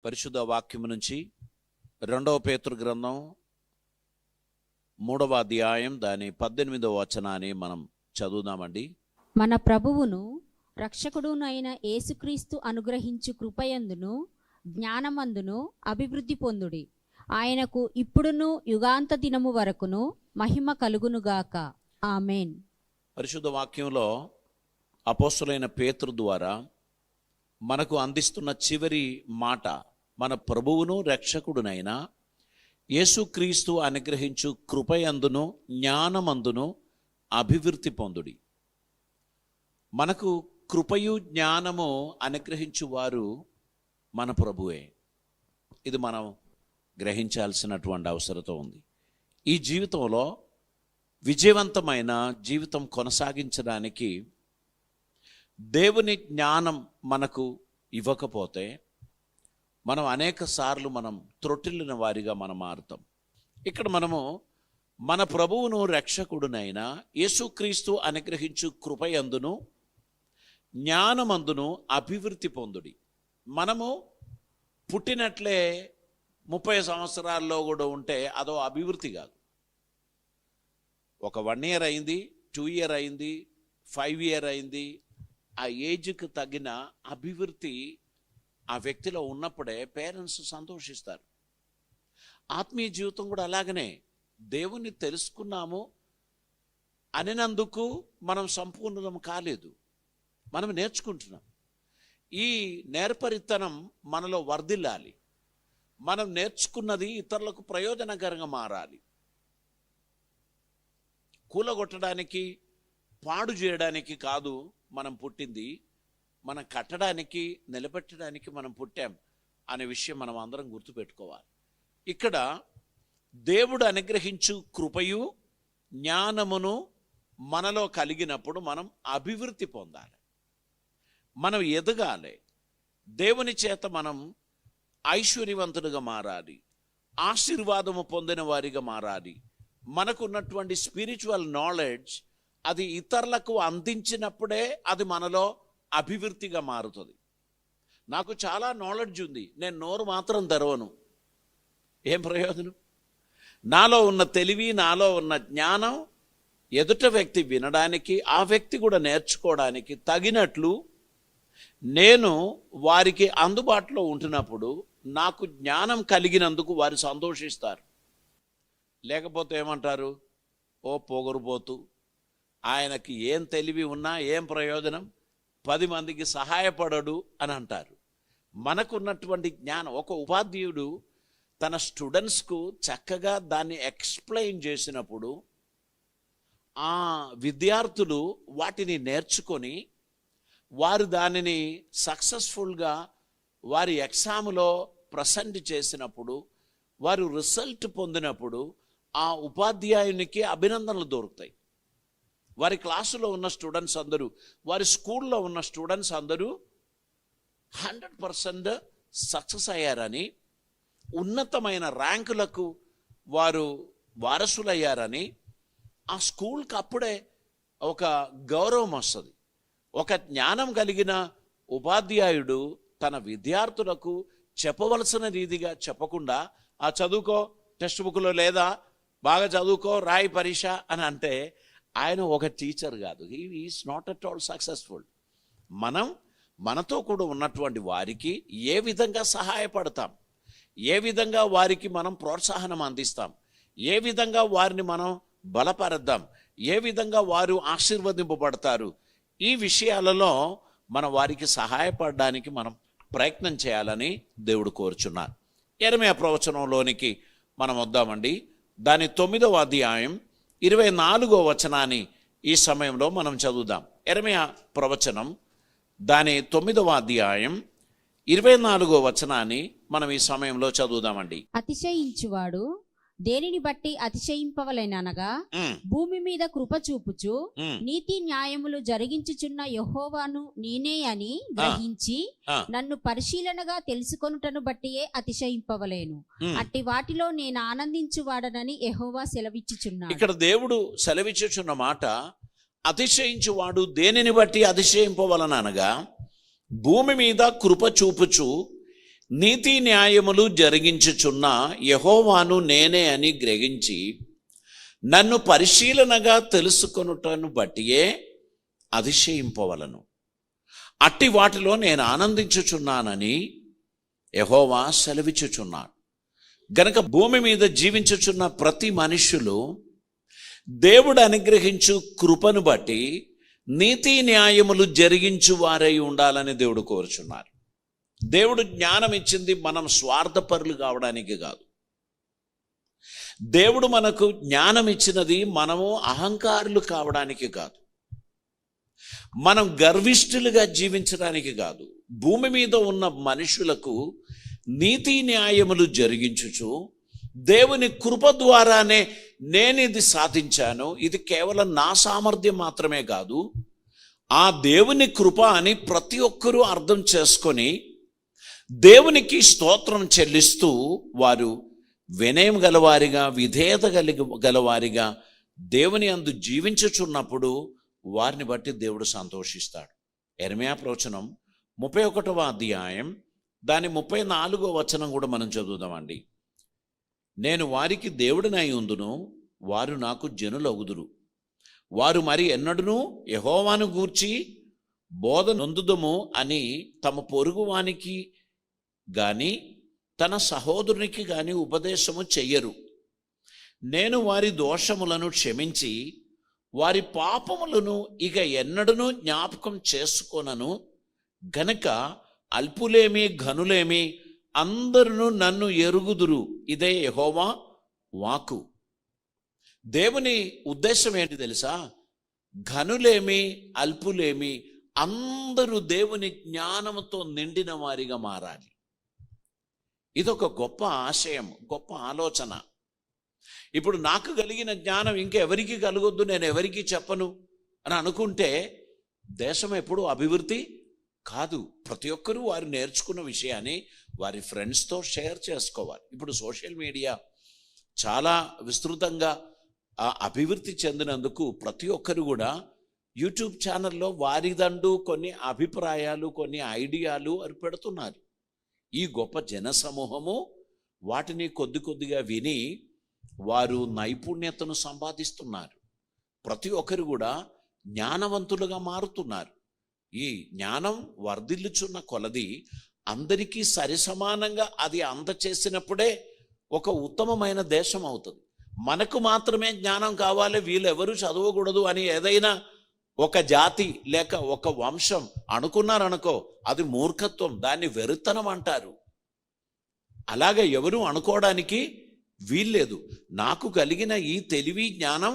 పరిశుద్ధ వాక్యము నుంచి 2వ పేతురు గ్రంథం 3వ అధ్యాయం దాని 18వ వచనాన్ని మనం చదువుదామండి. మన ప్రభువును రక్షకుడునైన యేసుక్రీస్తు అనుగ్రహించు కృపయందును జ్ఞానమందును అభివృద్ధి పొందుడి. ఆయనకు ఇప్పుడును యుగాంత దినము వరకును మహిమ కలుగునుగాక. ఆమేన్. పరిశుద్ధ వాక్యంలో అపోస్తలుడైన పేతురు ద్వారా మనకు అందిస్తున్న చివరి మాట, మన ప్రభువును రక్షకుడునైన యేసుక్రీస్తు అనుగ్రహించు కృపయందును జ్ఞానమందును అభివృద్ధి పొందుడి. మనకు కృపయు జ్ఞానము అనుగ్రహించువారు మన ప్రభువే. ఇది మనం గ్రహించాల్సినటువంటి అవసరత ఉంది. ఈ జీవితంలో విజయవంతమైన జీవితం కొనసాగించడానికి దేవుని జ్ఞానం మనకు ఇవ్వకపోతే మనం అనేక సార్లు త్రొట్టిల్లిన వారిగా మనం మారుతాం. ఇక్కడ మనము మన ప్రభువును రక్షకుడునైన యేసుక్రీస్తు అనుగ్రహించు కృపయందును జ్ఞానమందును అభివృద్ధి పొందుడి. మనము పుట్టినట్లే 30 సంవత్సరాల్లో కూడా ఉంటే అదో అభివృద్ధి కాదు. ఒక 1 year అయింది, 2 year అయింది, 5 year అయింది, ఆ ఏజ్కి తగిన అభివృద్ధి ఆ వ్యక్తిలో ఉన్నప్పుడే పేరెంట్స్ సంతోషిస్తారు. ఆత్మీయ జీవితం కూడా అలాగనే. దేవుణ్ణి తెలుసుకున్నాము అనినందుకు మనం సంపూర్ణం కాలేదు, మనం నేర్చుకుంటున్నాం. ఈ నేర్పరితనం మనలో వర్ధిల్లాలి. మనం నేర్చుకున్నది ఇతరులకు ప్రయోజనకరంగా మారాలి. కూలగొట్టడానికి, పాడు చేయడానికి కాదు మనం పుట్టింది, మనం కట్టడానికి, నిలబెట్టడానికి మనం పుట్టాం అనే విషయం మనం అందరం గుర్తుపెట్టుకోవాలి. ఇక్కడ దేవుడు అనుగ్రహించు కృపయు జ్ఞానమును మనలో కలిగినప్పుడు మనం అభివృద్ధి పొందాలి, మనం ఎదగాలి. దేవుని చేత మనం ఐశ్వర్యవంతులుగా మారాలి, ఆశీర్వాదము పొందిన వారిగా మారాలి. మనకున్నటువంటి స్పిరిచువల్ నాలెడ్జ్ అది ఇతరులకు అందించినప్పుడే అది మనలో అభివృద్ధిగా మారుతుంది. నాకు చాలా నాలెడ్జ్ ఉంది, నేను నోరు మాత్రం తెరవను, ఏం ప్రయోజనం? నాలో ఉన్న తెలివి, నాలో ఉన్న జ్ఞానం ఎదుట వ్యక్తి వినడానికి, ఆ వ్యక్తి కూడా నేర్చుకోవడానికి తగినట్లు నేను వారికి అందుబాటులో ఉంటున్నప్పుడు నాకు జ్ఞానం కలిగినందుకు వారు సంతోషిస్తారు. లేకపోతే ఏమంటారు? ఓ పొగరుపోతూ, ఆయనకి ఏం తెలివి ఉన్నా ఏం ప్రయోజనం, 10 మందికి సహాయపడడు అని అంటారు. మనకున్నటువంటి జ్ఞానం, ఒక ఉపాధ్యాయుడు తన స్టూడెంట్స్కు చక్కగా దాన్ని ఎక్స్ప్లెయిన్ చేసినప్పుడు ఆ విద్యార్థులు వాటిని నేర్చుకొని వారు దానిని సక్సెస్ఫుల్గా వారి ఎగ్జామ్లో ప్రజెంట్ చేసినప్పుడు, వారు రిజల్ట్ పొందినప్పుడు ఆ ఉపాధ్యాయునికి అభినందనలు దొరుకుతాయి. వారి క్లాసులో ఉన్న స్టూడెంట్స్ అందరూ, వారి స్కూల్లో ఉన్న స్టూడెంట్స్ అందరూ 100% సక్సెస్ అయ్యారని, ఉన్నతమైన ర్యాంకులకు వారు వారసులయ్యారని ఆ స్కూల్కి అప్పుడే ఒక గౌరవం వస్తుంది. ఒక జ్ఞానం కలిగిన ఉపాధ్యాయుడు తన విద్యార్థులకు చెప్పవలసిన రీతిగా చెప్పకుండా, ఆ చదువుకో, టెక్స్ట్ బుక్లో లేదా, బాగా చదువుకో, రాయి పరీక్ష అని అంటే ఆయన ఒక టీచర్ కాదు. He is not at all successful. మనతో కూడా ఉన్నటువంటి వారికి ఏ విధంగా సహాయపడతాం, ఏ విధంగా వారికి మనం ప్రోత్సాహనం అందిస్తాం, ఏ విధంగా వారిని మనం బలపరద్దాం, ఏ విధంగా వారు ఆశీర్వదింపబడతారు, ఈ విషయాలలో మనం వారికి సహాయపడడానికి మనం ప్రయత్నం చేయాలని దేవుడు కోరుచున్నారు. యెరెమీయా ప్రవచనంలోనికి మనం వద్దామండి. దాని 9వ అధ్యాయం 24వ వచనాన్ని ఈ సమయంలో మనం చదువుదాం. యెరెమీయా ప్రవచనం దాని 9వ అధ్యాయం 24వ వచనాన్ని మనం ఈ సమయంలో చదువుదామండి. అతిశయించువాడు దేనిని బట్టి అతిశయింపవలెననగా, భూమి మీద కృప చూపుచు నీతి న్యాయములు జరిగించుచున్న యెహోవాను నేనే అని గ్రహించి నన్ను పరిశీలనగా తెలుసుకొనుటను బట్టియే అతిశయింపవలేను. అట్టి వాటిలో నేను ఆనందించువాడనని యెహోవా సెలవిచ్చుచున్నాడు. ఇక్కడ దేవుడు సెలవిచ్చుచున్న మాట, అతిశయించువాడు దేనిని బట్టి అతిశయింపవలననగా, భూమి మీద కృప చూపుచు నీతి న్యాయములు జరిగించుచున్న యెహోవాను నేనే అని గ్రహించి నన్ను పరిశీలనగా తెలుసుకొనుటను బట్టియే అతిశయింపవలను. అట్టి వాటిలో నేను ఆనందించుచున్నానని యెహోవా సెలవిచ్చుచున్నాడు. గనక భూమి మీద జీవించుచున్న ప్రతి మనుష్యులు దేవుడు అనుగ్రహించు కృపను బట్టి నీతి న్యాయములు జరిగించు వారై ఉండాలని దేవుడు కోరుచున్నారు. దేవుడు జ్ఞానం ఇచ్చింది మనం స్వార్థపరులు కావడానికి కాదు. దేవుడు మనకు జ్ఞానం ఇచ్చినది మనము అహంకారులు కావడానికి కాదు, మనం గర్విష్ఠులుగా జీవించడానికి కాదు. భూమి మీద ఉన్న మనుషులకు నీతి న్యాయములు జరిగించుచు దేవుని కృప ద్వారానే నేను ఇది సాధించాను, ఇది కేవలం నా సామర్థ్యం మాత్రమే కాదు, ఆ దేవుని కృప అని ప్రతి ఒక్కరూ అర్థం చేసుకొని దేవునికి స్తోత్రం చెల్లిస్తూ వారు వినయం గలవారిగా, విధేయత గలవారిగా దేవుని అందు జీవించుచున్నప్పుడు వారిని బట్టి దేవుడు సంతోషిస్తాడు. యెరెమయా ప్రవచనం 31వ అధ్యాయం దాని 34వ వచనం కూడా మనం చదువుదామండి. నేను వారికి దేవుడినై ఉందును, వారు నాకు జనులగుదురు. వారు మరి ఎన్నడూనూ యెహోవాను గూర్చి బోధ నొందుదము అని తమ పొరుగువానికి గాని తన సహోదరునికి గాని ఉపదేశము చెయ్యరు. నేను వారి దోషములను క్షమించి వారి పాపములను ఇక ఎన్నడూనూ జ్ఞాపకం చేసుకొనను. గనక అల్పులేమి ఘనులేమి అందరూ నన్ను ఎరుగుదురు. ఇదే యెహోవా వాక్కు. దేవుని ఉద్దేశం ఏంటి తెలుసా? ఘనులేమి అల్పులేమి అందరూ దేవుని జ్ఞానముతో నిండిన వారిగా మారాలి. ఇదొక గొప్ప ఆశయం, గొప్ప ఆలోచన. ఇప్పుడు నాకు కలిగిన జ్ఞానం ఇంకెవరికి కలగొద్దు, నేను ఎవరికి చెప్పను అని అనుకుంటే దేశం ఎప్పుడు అభివృద్ధి కాదు. ప్రతి ఒక్కరూ వారు నేర్చుకున్న విషయాన్ని వారి ఫ్రెండ్స్తో షేర్ చేసుకోవాలి. ఇప్పుడు సోషల్ మీడియా చాలా విస్తృతంగా అభివృద్ధి చెందినందుకు ప్రతి ఒక్కరు కూడా యూట్యూబ్ ఛానల్లో వారిదండు కొన్ని అభిప్రాయాలు, కొన్ని ఐడియాలు వారు పెడుతున్నారు. ఈ గొప్ప జనసమూహము వాటిని కొద్ది కొద్దిగా విని వారు నైపుణ్యతను సంపాదిస్తున్నారు. ప్రతి ఒక్కరు కూడా జ్ఞానవంతులుగా మారుతున్నారు. ఈ జ్ఞానం వర్ధిల్లుచున్న కొలది అందరికీ సరిసమానంగా అది అందచేసినప్పుడే ఒక ఉత్తమమైన దేశం అవుతుంది. మనకు మాత్రమే జ్ఞానం కావాలి, వీళ్ళెవరూ చదవకూడదు అని ఏదైనా ఒక జాతి లేక ఒక వంశం అనుకున్నారనుకో, అది మూర్ఖత్వం, దాన్ని వెర్రితనం అంటారు. అలాగే ఎవరు అనుకోవడానికి వీల్లేదు. నాకు కలిగిన ఈ తెలివి జ్ఞానం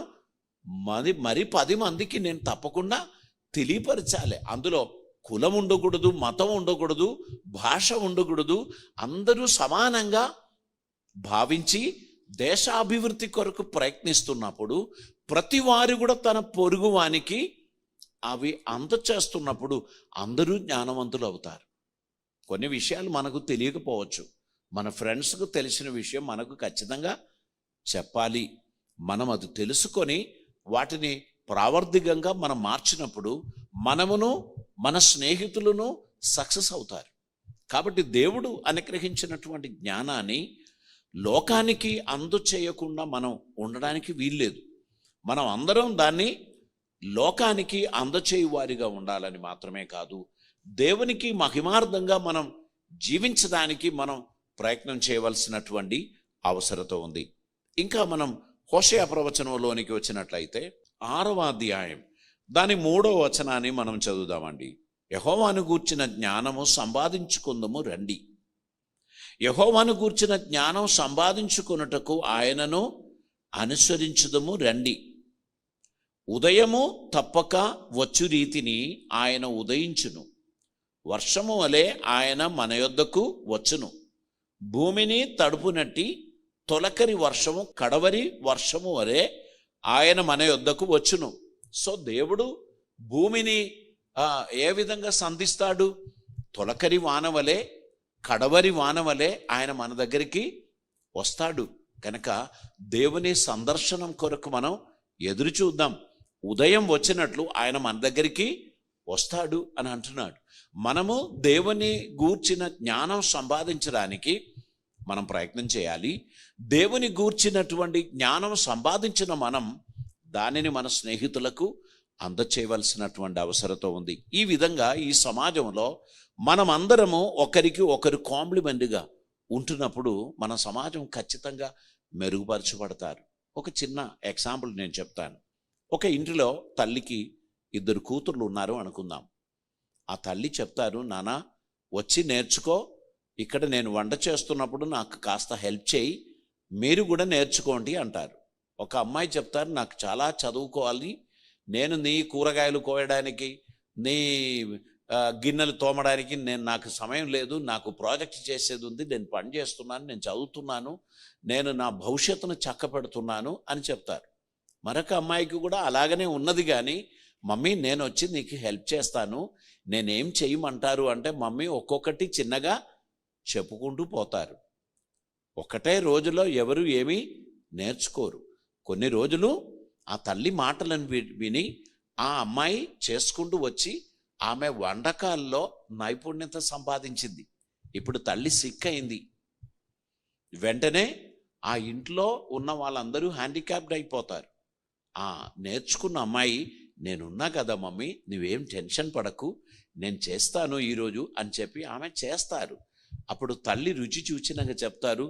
మరి 10 మందికి నేను తప్పకుండా తెలియపరచాలి. అందులో కులం ఉండకూడదు, మతం ఉండకూడదు, భాష ఉండకూడదు. అందరూ సమానంగా భావించి దేశాభివృద్ధి కొరకు ప్రయత్నిస్తున్నప్పుడు ప్రతి వారు కూడా తన పొరుగువానికి అవి అందచేస్తున్నప్పుడు అందరూ జ్ఞానవంతులు అవుతారు. కొన్ని విషయాలు మనకు తెలియకపోవచ్చు, మన ఫ్రెండ్స్కు తెలిసిన విషయం మనకు ఖచ్చితంగా చెప్పాలి. మనం అది తెలుసుకొని వాటిని ప్రావర్ధికంగా మనం మార్చినప్పుడు మనమును మన స్నేహితులను సక్సెస్ అవుతారు. కాబట్టి దేవుడు అనుగ్రహించినటువంటి జ్ఞానాన్ని లోకానికి అందచేయకుండా మనం ఉండడానికి వీల్లేదు. మనం అందరం దాన్ని లోకానికి అందచేయు వారిగా ఉండాలని మాత్రమే కాదు, దేవునికి మహిమార్థంగా మనం జీవించడానికి మనం ప్రయత్నం చేయవలసినటువంటి అవసరత ఉంది. ఇంకా మనం హోషేయ ప్రవచనంలోనికి వచ్చినట్లయితే 6వ అధ్యాయం దాని 3వ వచనాన్ని మనం చదువుదామండి. యెహోవాను గూర్చిన జ్ఞానము సంపాదించుకుందము రండి. యెహోవాను గూర్చిన జ్ఞానం సంపాదించుకొనుటకు ఆయనను అనుసరించుదము రండి. ఉదయము తప్పక వచ్చు రీతిని ఆయన ఉదయించును, వర్షము వలె ఆయన మన యొద్దకు వచ్చును. భూమిని తడుపునట్టి తొలకరి వర్షము కడవరి వర్షము వలె ఆయన మన యొద్దకు వచ్చును. సో దేవుడు భూమిని ఏ విధంగా సంధిస్తాడు? తొలకరి వానవలే, కడవరి వానవలే ఆయన మన దగ్గరికి వస్తాడు. కనుక దేవుని సందర్శనం కొరకు మనం ఎదురు చూద్దాం. ఉదయం వచ్చినట్లు ఆయన మన దగ్గరికి వస్తాడు అని అంటున్నాడు. మనము దేవుని గూర్చిన జ్ఞానం సంపాదించడానికి మనం ప్రయత్నం చేయాలి. దేవుని గూర్చినటువంటి జ్ఞానం సంపాదించిన మనం దానిని మన స్నేహితులకు అందచేయవలసినటువంటి అవసరత ఉంది. ఈ విధంగా ఈ సమాజంలో మనమందరము ఒకరికి ఒకరు కాంప్లిమెంట్గా ఉంటున్నప్పుడు మన సమాజం ఖచ్చితంగా మెరుగుపరచబడతారు. ఒక చిన్న ఎగ్జాంపుల్ నేను చెప్తాను. ఒక ఇంటిలో తల్లికి 2 కూతుర్లు ఉన్నారు అనుకుందాం. ఆ తల్లి చెప్తారు, నాన్న వచ్చి నేర్చుకో, ఇక్కడ నేను వంట చేస్తున్నప్పుడు నాకు కాస్త హెల్ప్ చేయి, మీరు కూడా నేర్చుకోండి అంటారు. ఒక అమ్మాయి చెప్తారు, నాకు చాలా చదువుకోవాలి, నేను నీ కూరగాయలు కోయడానికి, నీ గిన్నెలు తోమడానికి నాకు సమయం లేదు, నాకు ప్రాజెక్ట్ చేసేది ఉంది, నేను పని చేస్తున్నాను, నేను చదువుతున్నాను, నేను నా భవిష్యత్తును చక్కపెడుతున్నాను అని చెప్తారు. మరొక అమ్మాయికి కూడా అలాగనే ఉన్నది, కానీ మమ్మీ నేను వచ్చి నీకు హెల్ప్ చేస్తాను, నేనేం చేయమంటారు అంటే మమ్మీ ఒక్కొక్కటి చిన్నగా చెప్పుకుంటూ పోతారు. ఒకటే రోజులో ఎవరు ఏమీ నేర్చుకోరు. కొన్ని రోజులు ఆ తల్లి మాటలను విని ఆ అమ్మాయి చేసుకుంటూ వచ్చి ఆమె వంటకాల్లో నైపుణ్యత సంపాదించింది. ఇప్పుడు తల్లి సిక్ అయింది, వెంటనే ఆ ఇంట్లో ఉన్న వాళ్ళందరూ హ్యాండిక్యాప్డ్ అయిపోతారు. ఆ నేర్చుకున్న అమ్మాయి, నేనున్నా కదా మమ్మీ, నువ్వేం టెన్షన్ పడకు, నేను చేస్తాను ఈరోజు అని చెప్పి ఆమె చేస్తారు. అప్పుడు తల్లి రుచి చూచినాక చెప్తారు,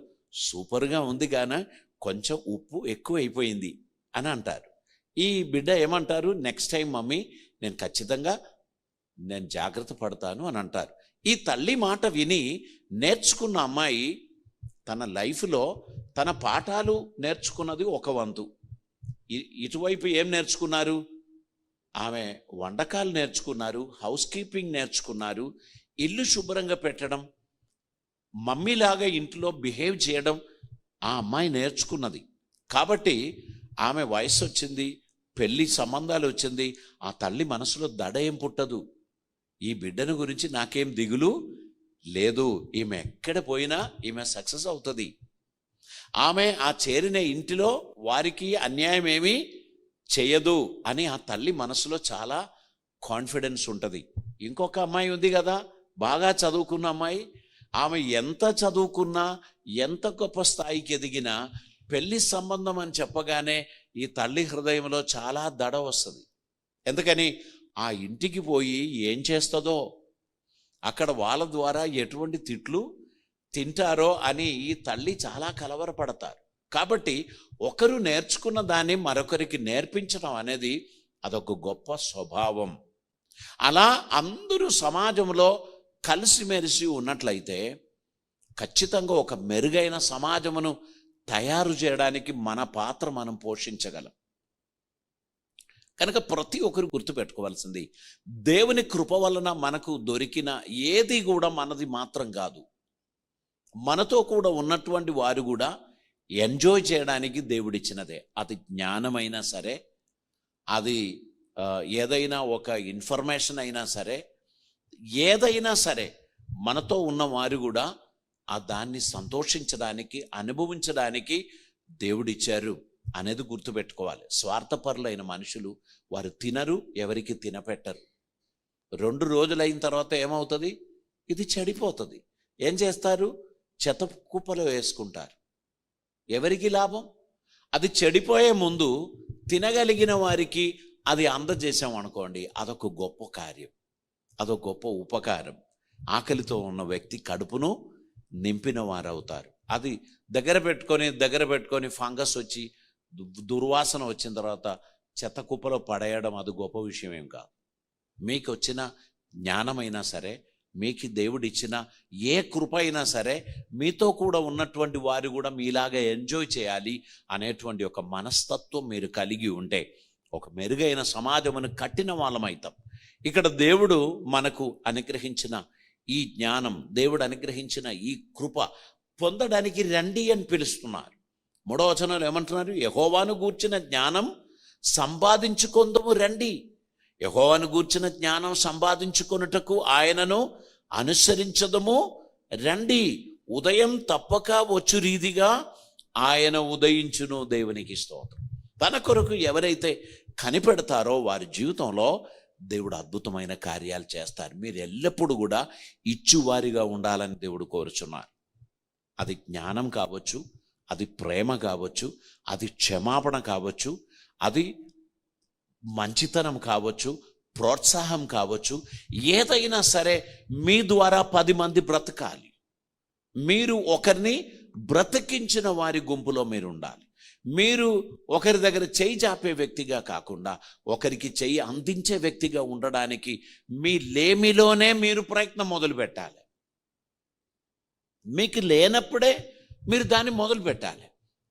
సూపర్గా ఉంది గాన కొంచెం ఉప్పు ఎక్కువ అయిపోయింది అని అంటారు. ఈ బిడ్డ ఏమంటారు, నెక్స్ట్ టైం మమ్మీ నేను ఖచ్చితంగా నేను జాగ్రత్త పడతాను అని అంటారు. ఈ తల్లి మాట విని నేర్చుకున్న అమ్మాయి తన లైఫ్లో తన పాఠాలు నేర్చుకున్నది ఒక వంతు. ఇటువైపు ఏం నేర్చుకున్నారు, ఆమె వంటకాలు నేర్చుకున్నారు, హౌస్ కీపింగ్ నేర్చుకున్నారు, ఇల్లు శుభ్రంగా పెట్టడం, మమ్మీలాగా ఇంట్లో బిహేవ్ చేయడం ఆ అమ్మాయి నేర్చుకున్నది. కాబట్టి ఆమె వయసు వచ్చింది, పెళ్లి సంబంధాలు వచ్చింది, ఆ తల్లి మనసులో దడ ఏం పుట్టదు, ఈ బిడ్డను గురించి నాకేం దిగులు లేదు, ఈమె ఎక్కడ పోయినా ఈమె సక్సెస్ అవుతుంది, ఆమె ఆ చేరిన ఇంటిలో వారికి అన్యాయం ఏమీ చేయదు అని ఆ తల్లి మనసులో చాలా కాన్ఫిడెన్స్ ఉంటుంది. ఇంకొక అమ్మాయి ఉంది కదా, బాగా చదువుకున్న అమ్మాయి, ఆమె ఎంత చదువుకున్నా ఎంత గొప్ప స్థాయికి ఎదిగినా పెళ్లి సంబంధం అని చెప్పగానే ఈ తల్లి హృదయంలో చాలా దడ వస్తుంది. ఎందుకని, ఆ ఇంటికి పోయి ఏం చేస్తుందో, అక్కడ వాళ్ళ ద్వారా ఎటువంటి తిట్లు తింటారో అని ఈ తల్లి చాలా కలవరపడతారు. కాబట్టి ఒకరు నేర్చుకున్న దాన్ని మరొకరికి నేర్పించడం అనేది అదొక గొప్ప స్వభావం. అలా అందరూ సమాజంలో కలిసిమెలిసి ఉన్నట్లయితే ఖచ్చితంగా ఒక మెరుగైన సమాజమును తయారు చేయడానికి మన పాత్ర మనం పోషించగలం. కనుక ప్రతి ఒక్కరు గుర్తుపెట్టుకోవాల్సింది, దేవుని కృప వలన మనకు దొరికిన ఏది కూడా మనది మాత్రం కాదు, మనతో కూడా ఉన్నటువంటి వారు కూడా ఎంజాయ్ చేయడానికి దేవుడిచ్చినదే. అది జ్ఞానమైనా సరే, అది ఏదైనా ఒక ఇన్ఫర్మేషన్ అయినా సరే, ఏదైనా సరే మనతో ఉన్న వారు కూడా ఆ దాన్ని సంతోషించడానికి, అనుభవించడానికి దేవుడిచ్చారు అనేది గుర్తుపెట్టుకోవాలి. స్వార్థపరులైన మనుషులు వారు తినరు, ఎవరికి తినపెట్టరు. 2 రోజులైన తర్వాత ఏమవుతుంది, ఇది చెడిపోతుంది. ఏం చేస్తారు, చెత్త కుప్పలో వేసుకుంటారు. ఎవరికి లాభం? అది చెడిపోయే ముందు తినగలిగిన వారికి అది అందజేసాం అనుకోండి, అదొక గొప్ప కార్యం, అదొక గొప్ప ఉపకారం. ఆకలితో ఉన్న వ్యక్తి కడుపును నింపిన వారు అవుతారు. అది దగ్గర పెట్టుకొని ఫంగస్ వచ్చి దుర్వాసన వచ్చిన తర్వాత చెత్త కుప్పలో పడేయడం అది గొప్ప విషయం ఏం కాదు. మీకు వచ్చిన జ్ఞానమైనా సరే, మీకు దేవుడిచ్చిన ఏ కృప అయినా సరే, మీతో కూడా ఉన్నటువంటి వారు కూడా మీలాగా ఎంజాయ్ చేయాలి అనేటువంటి ఒక మనస్తత్వం మీరు కలిగి ఉంటే ఒక మెరుగైన సమాజమును కట్టిన వాళ్ళమవుతాం. ఇక్కడ దేవుడు మనకు అనుగ్రహించిన ఈ జ్ఞానం, దేవుడు అనుగ్రహించిన ఈ కృప పొందడానికి రండి అని పిలుస్తున్నారు. 3వ వచనంలో ఏమంటున్నారు, యెహోవాను గూర్చిన జ్ఞానం సంపాదించుకొందుము రండి. యెహోవాను గూర్చిన జ్ఞానం సంపాదించుకొనుటకు ఆయనను అనుసరించదము రండి. ఉదయం తప్పక వచ్చు రీతిగా ఆయన ఉదయించును. దేవునికి స్తోత్రం. తన కొరకు ఎవరైతే కనిపెడతారో వారి జీవితంలో దేవుడు అద్భుతమైన కార్యాలు చేస్తారు. మీరు ఎల్లప్పుడూ కూడా ఇచ్చువారిగా ఉండాలని దేవుడు కోరుచున్నారు. అది జ్ఞానం కావచ్చు, అది ప్రేమ కావచ్చు, అది క్షమాపణ కావచ్చు, అది మంచితనం కావచ్చు, ప్రోత్సాహం కావచ్చు, ఏదైనా సరే మీ ద్వారా 10 మంది బ్రతకాలి. మీరు ఒకరిని బ్రతికించిన వారి గుంపులో మీరు ఉండాలి. మీరు ఒకరి దగ్గర చేయి చాపే వ్యక్తిగా కాకుండా ఒకరికి చేయి అందించే వ్యక్తిగా ఉండడానికి మీ లేమిలోనే మీరు ప్రయత్నం మొదలు పెట్టాలి. మీకు లేనప్పుడే మీరు దాన్ని మొదలు పెట్టాలి.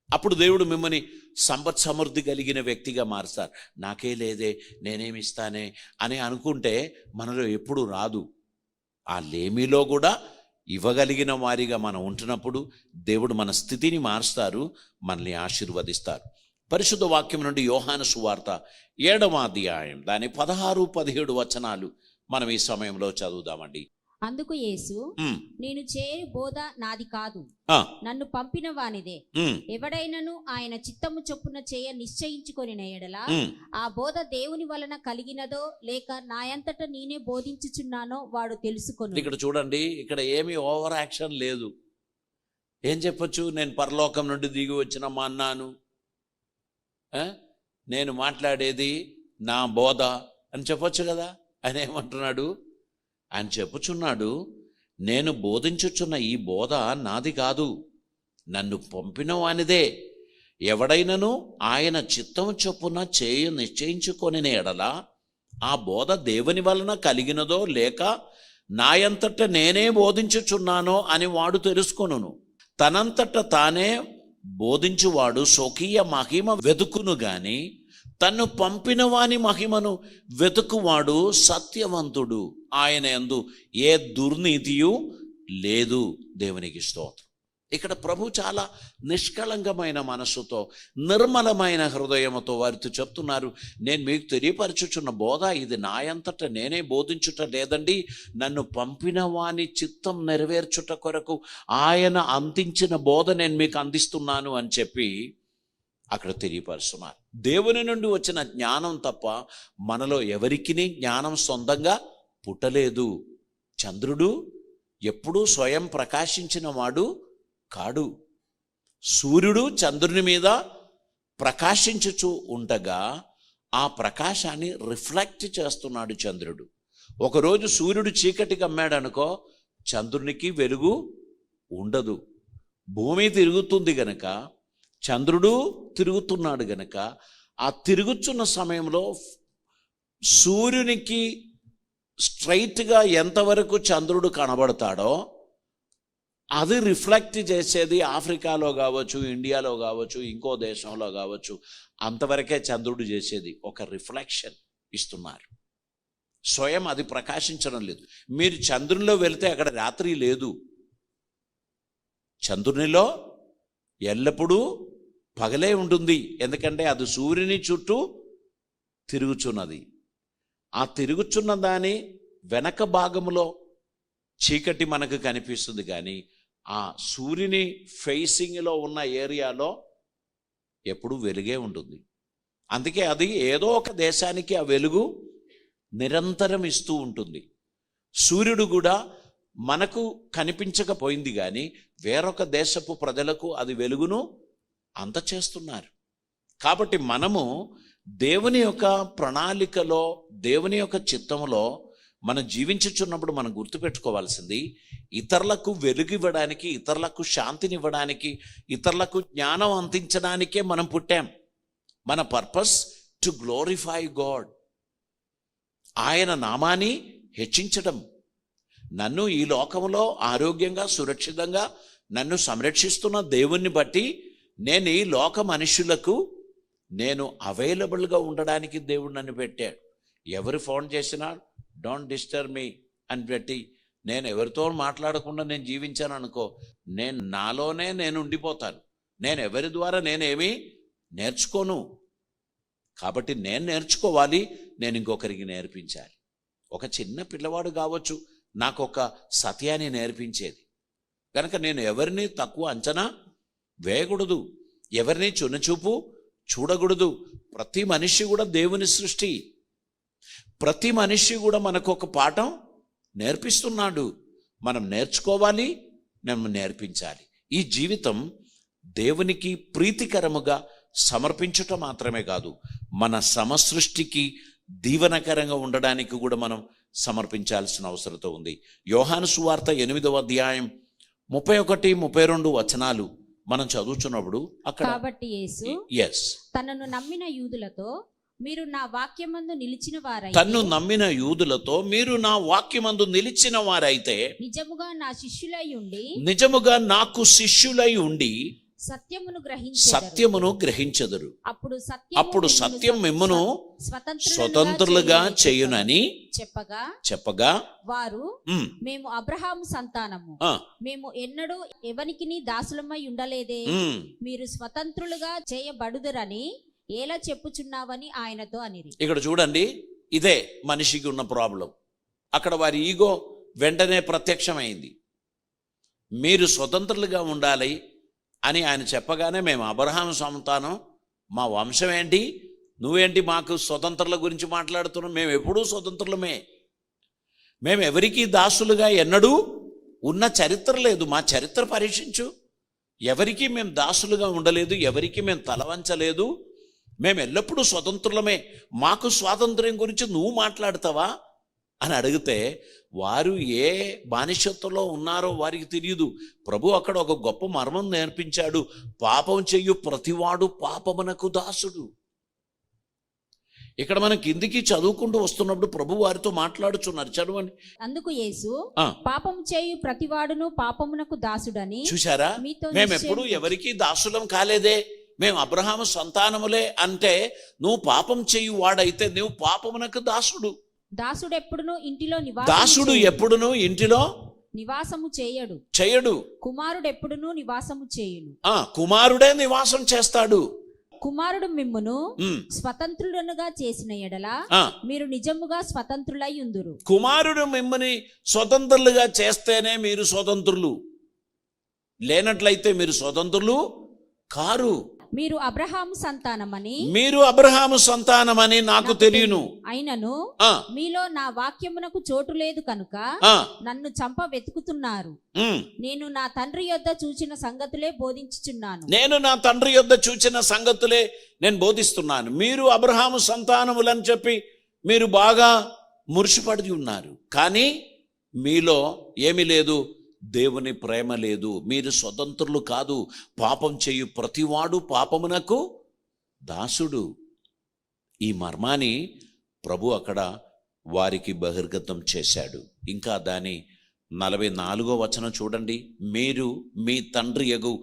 అప్పుడు దేవుడు మిమ్మల్ని సంపత్ సమృద్ధి కలిగిన వ్యక్తిగా మారుస్తారు. నాకే లేదే, నేనేమిస్తానే అని అనుకుంటే మనలో ఎప్పుడు రాదు. ఆ లేమిలో కూడా ఇవ్వగలిగిన వారిగా మనం ఉంటున్నప్పుడు దేవుడు మన స్థితిని మారుస్తారు, మనల్ని ఆశీర్వదిస్తారు. పరిశుద్ధ వాక్యం నుండి యోహాను సువార్త 7వ అధ్యాయం దాని 16-17 వచనాలు మనం ఈ సమయంలో చదువుదామండి. అందుకు యేసు, నేను చేయు బోధ నాది కాదు, నన్ను పంపిన వానిదే. ఎవడైనను ఆయన చిత్తము చొప్పున చేయ నిశ్చయించుకొని ఎడల ఆ బోధ దేవుని వలన కలిగినదో లేక నాయంతట నేనే బోధించుచున్నానో వాడు తెలుసుకొను. ఇక్కడ చూడండి, ఇక్కడ ఏమీ ఓవర్ యాక్షన్ లేదు. ఏం చెప్పొచ్చు? నేను పరలోకం నుండి దిగి వచ్చినమ్మా అన్నాను, నేను మాట్లాడేది నా బోధ అని చెప్పొచ్చు కదా. ఆయన ఏమంటున్నాడు? ఆయన చెప్పుచున్నాడు, నేను బోధించుచున్న ఈ బోధ నాది కాదు, నన్ను పంపిన వానిదే. ఎవడైనను ఆయన చిత్తం చొప్పున చేయ నిశ్చయించుకొని ఎడల ఆ బోధ దేవుని వలన కలిగినదో లేక నాయంతట నేనే బోధించుచున్నానో అని వాడు తెలుసుకొనును. తనంతట తానే బోధించువాడు స్వకీయ మహిమ వెతుకును గాని తన్ను పంపిన వాని మహిమను వెతుకువాడు సత్యవంతుడు, ఆయన యందు ఏ దుర్నీతియు లేదు. దేవునికి స్తోత్రం. ఇక్కడ ప్రభు చాలా నిష్కళంకమైన మనస్సుతో, నిర్మలమైన హృదయముతో వారితో చెప్తున్నారు, నేను మీకు తెలియపరచుచున్న బోధ ఇది నాయంతట నేనే బోధించుట లేదండి, నన్ను పంపిన వాని చిత్తం నెరవేర్చుట కొరకు ఆయన అందించిన బోధ నేను మీకు అందిస్తున్నాను అని చెప్పి అక్కడ తెలియపరుస్తున్నారు. దేవుని నుండి వచ్చిన జ్ఞానం తప్ప మనలో ఎవరికి జ్ఞానం సొంతంగా పుట్టలేదు. చంద్రుడు ఎప్పుడూ స్వయం ప్రకాశించిన వాడు కాడు. సూర్యుడు చంద్రుని మీద ప్రకాశించుచూ ఉండగా ఆ ప్రకాశాన్ని రిఫ్లెక్ట్ చేస్తున్నాడు చంద్రుడు. ఒకరోజు సూర్యుడు చీకటి కమ్మాడు అనుకో, చంద్రునికి వెలుగు ఉండదు. భూమి తిరుగుతుంది గనక, చంద్రుడు తిరుగుతున్నాడు గనక, ఆ తిరుగుతున్న సమయంలో సూర్యునికి స్ట్రైట్గా ఎంతవరకు చంద్రుడు కనబడతాడో అది రిఫ్లెక్ట్ చేసేది ఆఫ్రికాలో కావచ్చు, ఇండియాలో కావచ్చు, ఇంకో దేశంలో కావచ్చు, అంతవరకే చంద్రుడు చేసేది ఒక రిఫ్లెక్షన్ ఇస్తున్నారు. స్వయం అది ప్రకాశించడం లేదు. మీరు చంద్రునిలో వెళితే అక్కడ రాత్రి లేదు. చంద్రునిలో ఎల్లప్పుడూ పగలే ఉంటుంది. ఎందుకంటే అది సూర్యుని చుట్టూ తిరుగుచున్నది. ఆ తిరుగుచున్న దాని వెనక భాగంలో చీకటి మనకు కనిపిస్తుంది, కానీ ఆ సూర్యుని ఫేసింగ్లో ఉన్న ఏరియాలో ఎప్పుడు వెలుగే ఉంటుంది. అందుకే అది ఏదో ఒక దేశానికి ఆ వెలుగు నిరంతరం ఇస్తూ ఉంటుంది. సూర్యుడు కూడా మనకు కనిపించకపోయింది, కానీ వేరొక దేశపు ప్రజలకు అది వెలుగును అందచేస్తున్నారు. కాబట్టి మనము దేవుని యొక్క ప్రణాళికలో, దేవుని యొక్క చిత్తంలో మనం జీవించుచున్నప్పుడు మనం గుర్తుపెట్టుకోవాల్సింది, ఇతరులకు వెలుగివ్వడానికి, ఇతరులకు శాంతినివ్వడానికి, ఇతరులకు జ్ఞానం అందించడానికే మనం పుట్టాం. మన పర్పస్ టు గ్లోరిఫై గాడ్, ఆయన నామాన్ని హెచ్చించడం. నన్ను ఈ లోకంలో ఆరోగ్యంగా, సురక్షితంగా నన్ను సంరక్షిస్తున్న దేవుణ్ణి బట్టి నేను ఈ లోక మనుషులకు నేను అవైలబుల్గా ఉండడానికి దేవుడు నన్ను పెట్టాడు. ఎవరు ఫోన్ చేసినా డోంట్ డిస్టర్బ్ మీ అని పెట్టి నేను ఎవరితో మాట్లాడకుండా నేను జీవించాను అనుకో, నేను నాలోనే నేను ఉండిపోతాను. నేను ఎవరి ద్వారా నేనేమీ నేర్చుకోను. కాబట్టి నేను నేర్చుకోవాలి, నేను ఇంకొకరికి నేర్పించాలి. ఒక చిన్న పిల్లవాడు కావచ్చు నాకు ఒక సత్యాన్ని నేర్పించేది కనుక నేను ఎవరిని తక్కువ అంచనా వేయకూడదు, ఎవరిని చున్నచూపు చూడకూడదు. ప్రతి మనిషి కూడా దేవుని సృష్టి. ప్రతి మనిషి కూడా మనకు ఒక పాఠం నేర్పిస్తున్నాడు. మనం నేర్చుకోవాలి, మనం నేర్పించాలి. ఈ జీవితం దేవునికి ప్రీతికరముగా సమర్పించటం మాత్రమే కాదు, మన సమసృష్టికి దీవెనకరంగా ఉండడానికి కూడా మనం సమర్పించాల్సిన అవసరం ఉంది. యోహాను సువార్త 8వ అధ్యాయం 31, 32 వచనాలు మనం చదువుతున్నప్పుడు అక్కడ, కాబట్టి యేసు తనను నమ్మిన యూదులతో మీరు నా వాక్యమందు నిలిచిన వారైతే, తన్ను నమ్మిన యూదులతో మీరు నా వాక్యమందు నిలిచిన వారైతే నిజముగా నా శిష్యులై ఉండి, నిజముగా నాకు శిష్యులై ఉండి సత్యమును గ్రహించెదరు. అప్పుడు సత్యం మిమ్మును స్వతంత్రులుగా చేయునని చెప్పగా వారు, మేము అబ్రహాము సంతానము, మేము ఎన్నడూ ఎవనికిని దాసులమై ఉండలేదే, మీరు స్వతంత్రులుగా చేయబడుదురని ఎలా చెప్పుచున్నావని ఆయనతో అనిరి. ఇక్కడ చూడండి, ఇదే మనిషికి ఉన్న ప్రాబ్లం. అక్కడ వారి ఈగో వెంటనే ప్రత్యక్షమైంది. మీరు స్వతంత్రులుగా ఉండాలి అని ఆయన చెప్పగానే, మేము అబ్రహాము సంతానం, మా వంశం ఏంటి, నువ్వేంటి మాకు స్వతంత్రుల గురించి మాట్లాడుతున్నావు? మేము ఎప్పుడూ స్వతంత్రులమే, మేము ఎవరికి దాసులుగా ఎన్నడూ ఉన్న చరిత్ర లేదు. మా చరిత్ర పరీక్షించు. ఎవరికి మేము దాసులుగా ఉండలేదు, ఎవరికి మేము తలవంచలేదు, మేము ఎల్లప్పుడూ స్వతంత్రులమే. మాకు స్వాతంత్ర్యం గురించి నువ్వు మాట్లాడతావా అని అడిగితే, వారు ఏ బానిసత్వంలో ఉన్నారో వారికి తెలియదు. ప్రభు అక్కడ ఒక గొప్ప మర్మం నేర్పించాడు. పాపం చెయ్యు ప్రతివాడు పాపమునకు దాసుడు. ఇక్కడ మనం కిందికి చదువుకుంటూ వస్తున్నప్పుడు ప్రభు వారితో మాట్లాడుచున్నారు. చదవండి. అందుకు యేసు, పాపం చేయు ప్రతివాడును పాపమునకు దాసుడని. చూశారా, మేము ఎప్పుడు ఎవరికి దాసులం కాలేదే, మేము అబ్రహాము సంతానములే అంటే, నువ్వు పాపం చేయు వాడైతే నువ్వు పాపమునకు దాసుడు. దాసుడు ఎప్పుడును ఇంటిలో నివాసము చేయడు. కుమారుడు ఎప్పుడును నివాసము చేయును. కుమారుడే నివాసం చేస్తాడు. కుమారుడు మిమ్మును స్వతంత్రులనుగా చేసిన ఎడల మీరు నిజముగా స్వతంత్రులై ఉందురు. కుమారుడు మిమ్మల్ని స్వతంత్రులుగా చేస్తేనే మీరు స్వతంత్రులు, లేనట్లయితే మీరు స్వతంత్రులు కారు. మీరు అబ్రహాము సంతానమని నాకు తెలియను, అయినను మీలో నా వాక్యమునకు చోటు లేదు కనుక నన్ను చంప వెతుకుతున్నారు. నేను నా తండ్రి యొద్ద చూచిన సంగతులే బోధించుచున్నాను. నేను బోధిస్తున్నాను. మీరు అబ్రహాము సంతానములని చెప్పి మీరు బాగా మురిసిపడి ఉన్నారు, కానీ మీలో ఏమీ లేదు, దేవుని ప్రేమ లేదు, మీరు స్వతంత్రులు కాదు. పాపం చేయు ప్రతివాడు పాపమునకు దాసుడు. ఈ మర్మాన్ని ప్రభు అక్కడ వారికి బహిర్గతం చేశాడు. ఇంకా దాని 44వ వచనం చూడండి. మీరు మీ తండ్రి యగు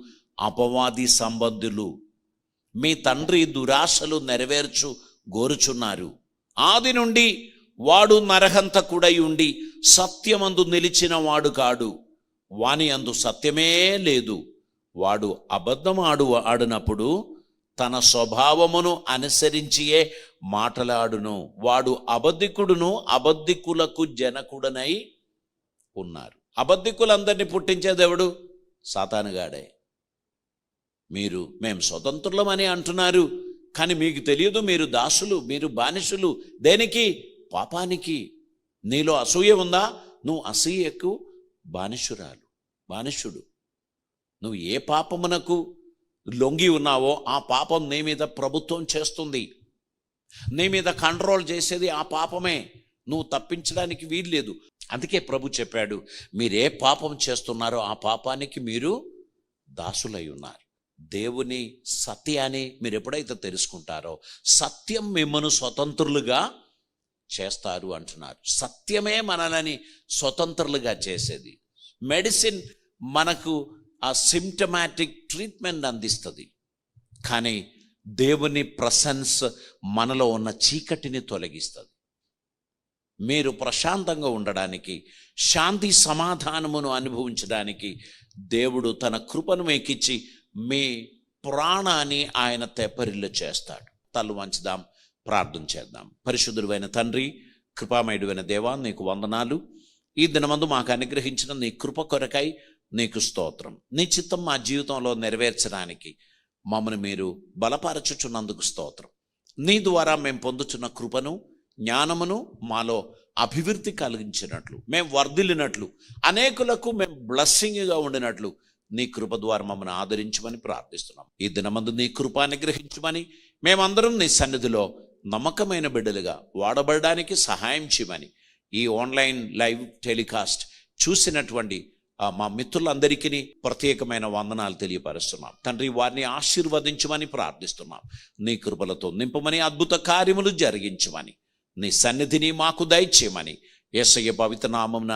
అపవాది సంబంధులు, మీ తండ్రి దురాశలు నెరవేర్చు గోరుచున్నారు. ఆది నుండి వాడు నరహంతకుడై ఉండి సత్యమందు నిలిచిన వాడు కాడు, వాని అందు సత్యమే లేదు. వాడు ఆడినప్పుడు తన స్వభావమును అనుసరించియే మాటలాడును. వాడు అబద్ధికుడును అబద్ధికులకు జనకుడనై ఉన్నారు. అబద్ధికులందరినీ పుట్టించేది ఎవడు? సాతానుగాడే. మేము స్వతంత్రులమని అంటున్నారు, కానీ మీకు తెలియదు మీరు దాసులు, మీరు బానిసలు. దేనికి? పాపానికి. నీలో అసూయ ఉందా? నువ్వు అసూయకు బానిసుడు. నువ్వు ఏ పాపమునకు లొంగి ఉన్నావో ఆ పాపం నీ మీద ప్రభుత్వం చేస్తుంది. నీ మీద కంట్రోల్ చేసేది ఆ పాపమే. నువ్వు తప్పించడానికి వీల్లేదు. అందుకే ప్రభు చెప్పాడు, మీరు ఏ పాపం చేస్తున్నారో ఆ పాపానికి మీరు దాసులై ఉన్నారు. దేవుని సత్యాన్ని మీరు ఎప్పుడైతే తెలుసుకుంటారో సత్యం మిమ్మల్ని స్వతంత్రులుగా చేస్తారు అంటున్నారు. సత్యమే మనల్ని స్వతంత్రులుగా చేసేది. మెడిసిన్ మనకు ఆ సిమ్టమాటిక్ ట్రీట్మెంట్ అందిస్తుంది, కానీ దేవుని ప్రసెన్స్ మనలో ఉన్న చీకటిని తొలగిస్తుంది. మీరు ప్రశాంతంగా ఉండడానికి, శాంతి సమాధానమును అనుభవించడానికి దేవుడు తన కృపను మీకిచ్చి మీ ప్రాణాన్ని ఆయన తెప్పరిల్లు చేస్తాడు. తల్లు వంచుదాం, ప్రార్థన చేద్దాం. పరిశుద్ధుడైన తండ్రి, కృపామయుడైన దేవా, నీకు వందనాలు. ఈ దినమందు మాకు అనుగ్రహించిన నీ కృప కొరకై నీకు స్తోత్రం. నీ చిత్తం మా జీవితంలో నెరవేర్చడానికి మమ్మల్ని మీరు బలపరచుచున్నందుకు స్తోత్రం. నీ ద్వారా మేము పొందుతున్న కృపను, జ్ఞానమును మాలో అభివృద్ధి కలిగించినట్లు, మేము వర్ధిల్లినట్లు, అనేకులకు మేము బ్లెస్సింగ్గా ఉండినట్లు నీ కృప ద్వారా మమ్మల్ని ఆదరించమని ప్రార్థిస్తున్నాం. ఈ దినమందు నీ కృప అనుగ్రహించమని, మేమందరం నీ సన్నిధిలో నమ్మకమైన బిడ్డలుగా వాడబడడానికి సహాయం చేయమని, ఈ ఆన్లైన్ లైవ్ టెలికాస్ట్ చూసినటువంటి మా మిత్రులందరికీ ప్రత్యేకమైన వందనాలు తెలియపరుస్తున్నాం. తండ్రి, వారిని ఆశీర్వదించమని ప్రార్థిస్తున్నాం. నీ కృపలతో నింపమని, అద్భుత కార్యములు జరిగించమని, నీ సన్నిధిని మాకు దయచేయమని యేసయ్య పవిత్ర నామమున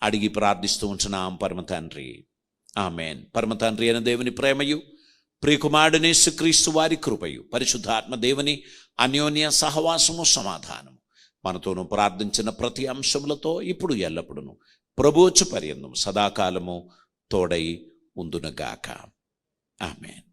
అడిగి ప్రార్థిస్తూ ఉంటున్నాం పరమ తండ్రి. ఆమేన్. పరమ తండ్రి అయిన దేవుని ప్రేమయు, ప్రియకుమారుడైన యేసుక్రీస్తు వారి కృపయు, పరిశుద్ధాత్మ దేవుని అన్యోన్య సహవాసము, సమాధానము మనతోనూ ప్రార్థించిన ప్రతి అంశములతో ఇప్పుడు ఎల్లప్పుడూ ప్రభువచ్చు పర్యంతం సదాకాలము తోడై ఉందునగాక. ఆమేన్.